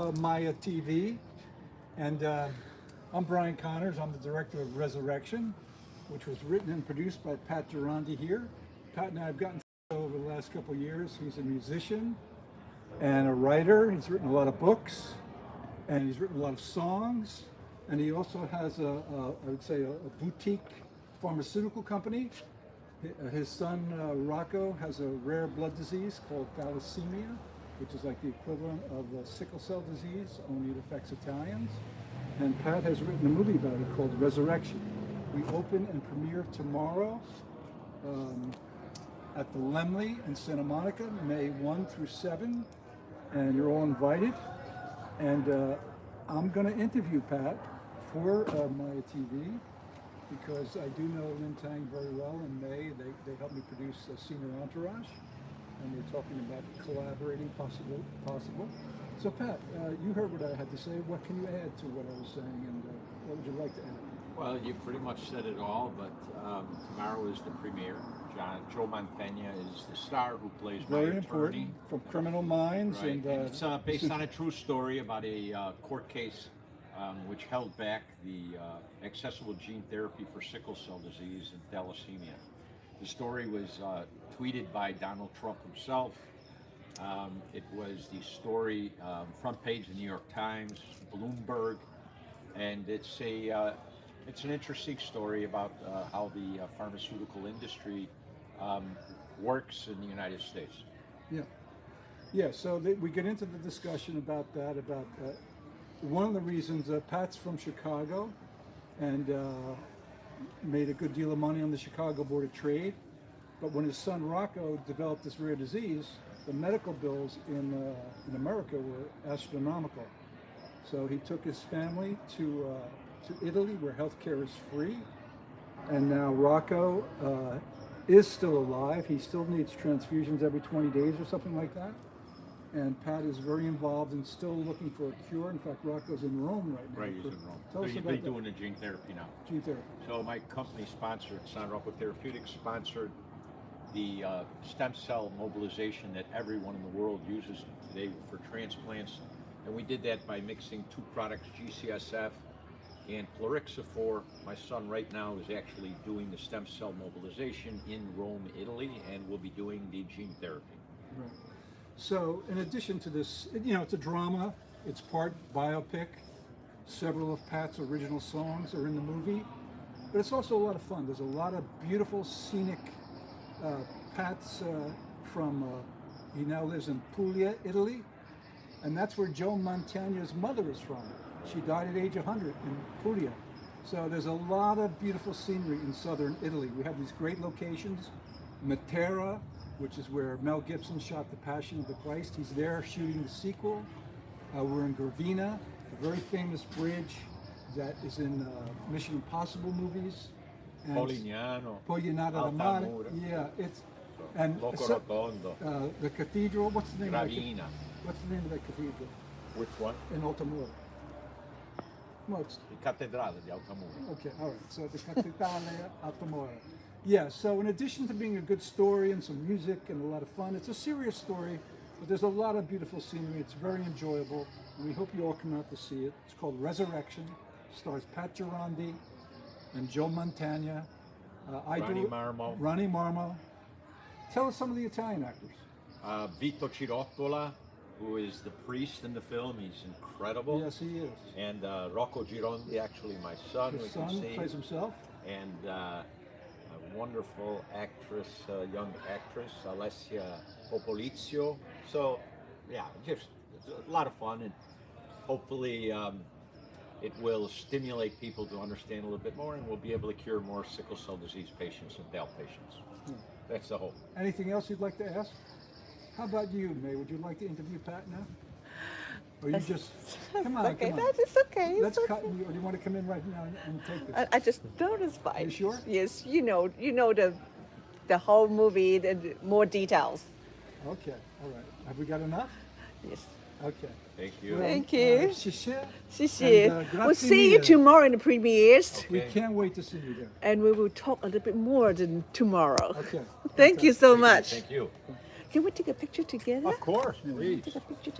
Maeya TV, and I'm Brian Connors. I'm the director of Resurrection, which was written and produced by Pat Girandi here. Pat and I have gotten to know over the last couple of years. He's a musician and a writer. He's written a lot of books, and he's written a lot of songs, and he also has I would say, a boutique pharmaceutical company. His son Rocco has a rare blood disease called thalassemia, which is like the equivalent of sickle cell disease, only it affects Italians. And Pat has written a movie about it called Resurrection. We open and premiere tomorrow at the Lemley in Santa Monica, May 1 through 7, and you're all invited. And I'm going to interview Pat for Maeya TV, because I do know Lin Tang very well. In May, they helped me produce Senior Entourage, and we're talking about collaborating possible. So Pat, you heard what I had to say. What can you add to what I was saying, and what would you like to add? Well, you pretty much said it all, but tomorrow is the premiere. Joe Mantegna is the star who plays my Very attorney. important, from Criminal Minds. Right. And it's based on a true story about a court case which held back the accessible gene therapy for sickle cell disease and thalassemia. The story was tweeted by Donald Trump himself. It was the story front page of the New York Times, Bloomberg, and it's an interesting story about how the pharmaceutical industry works in the United States. Yeah. So we get into the discussion about that. About one of the reasons Pat's from Chicago, and made a good deal of money on the Chicago Board of Trade. But when his son Rocco developed this rare disease, the medical bills in America were astronomical. So he took his family to Italy, where healthcare is free. And now Rocco is still alive. He still needs transfusions every 20 days or something like that. And Pat is very involved and still looking for a cure. In fact, Rocco's in Rome right now. Right, he's in Rome. Tell us He's about doing the gene therapy now. Gene therapy. So my company sponsored, San Rocco Therapeutics sponsored the stem cell mobilization that everyone in the world uses today for transplants. And we did that by mixing two products, GCSF and Plurixifor. My son right now is actually doing the stem cell mobilization in Rome, Italy, and will be doing the gene therapy. Right. So in addition to this, it's a drama, it's part biopic. Several of Pat's original songs are in the movie, but it's also a lot of fun. There's a lot of beautiful scenic, Pat's he now lives in Puglia, Italy, and that's where Joe Mantegna's mother is from. She died at age 100 in Puglia. So there's a lot of beautiful scenery in southern Italy. We have these great locations. Matera, which is where Mel Gibson shot The Passion of the Christ. He's there shooting the sequel. We're in Gravina, a very famous bridge that is in Mission Impossible movies. And Polignano, Pogliano Mare. Yeah, and Loco Rotondo, the cathedral. What's the name? Gravina. What's the name of that cathedral? Which one? In Altamura. Well, it's The Cattedrale di Altamura. okay, all right. So the Cattedrale Altamura. Yeah. So in addition to being a good story and some music and a lot of fun, it's a serious story, but there's a lot of beautiful scenery. It's very enjoyable. And we hope you all come out to see it. It's called Resurrection. Stars Pat Girandi and Joe Mantegna. Ronnie Marmo. Tell us some of the Italian actors. Vito Cirottola, who is the priest in the film. He's incredible. Yes, he is. And Rocco Girondi, actually my son, His son plays himself. And a wonderful actress, young actress, Alessia Popolizio. So, yeah, just a lot of fun, and hopefully it will stimulate people to understand a little bit more, and we'll be able to cure more sickle cell disease patients and Down patients. That's the hope. Anything else you'd like to ask? How about you, May? Would you like to interview Pat now? Or you just come on? Okay, come on. it's okay. Let's it's cut. okay. Or do you want to come in right now and take this? I just don't is fine. You sure? Yes, you know the whole movie, the more details. Okay. All right. Have we got enough? Yes. Okay. Thank you. Thank you. Xixi. We'll grazie see you mille. tomorrow in the premieres, We can't wait to see you there. and we will talk a little bit more than tomorrow. Okay. Thank you so much. Thank you. Can we take a picture together? Of course, please. Take a picture together.